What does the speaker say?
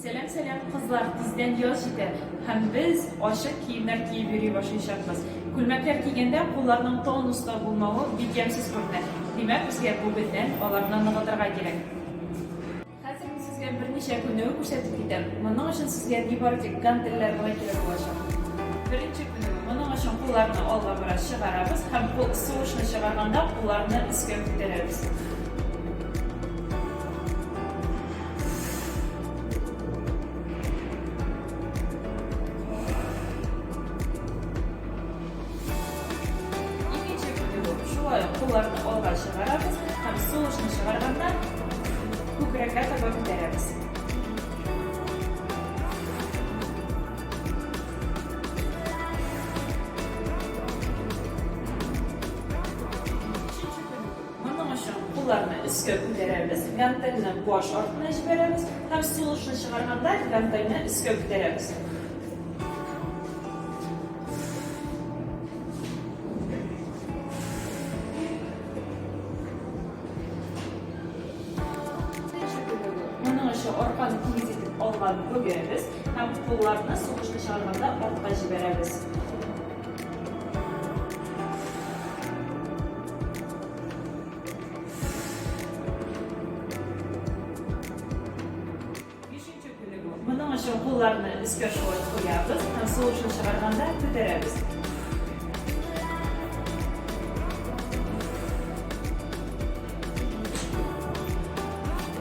Selam selam kızlar, bizden yaz җитә һәм без ачык киемнәр киеп йөри башлыйчакбыз. Күлмәкләр кигәндә кулларның тонуста булмавы бик ямьсез күренә. Димәк, безгә бу бөтен аларны ныгытырга кирәк. Хәзер мин сезгә берничә күнегү күрсәтеп китәм. Моның өчен сезгә нибары тик гантельләр генә кирәк булачак. Беренче күнегү. Моның өчен кулларны алга бераз чыгарабыз һәм кул сугышны чыгарганда кулларны өскә күтәрәбез. Кулларны алга чыгарабыз һәм сулышны чыгарганда күкрәккә таба күтәрәбез. Моның өчен кулларны өскә күтәрәбез, гантельне баш артына җибәрәбез һәм сулышны чыгарганда гантельне өскә күтәрәбез. Арканы тигез итеп алган бөгәбез һәм кулларны сугышны чыгарганда артка җибәрәбез. Бишенче күнегү. Моның өчен кулларны өскә шулай куябыз һәм сугышны чыгарганда күтәрәбез.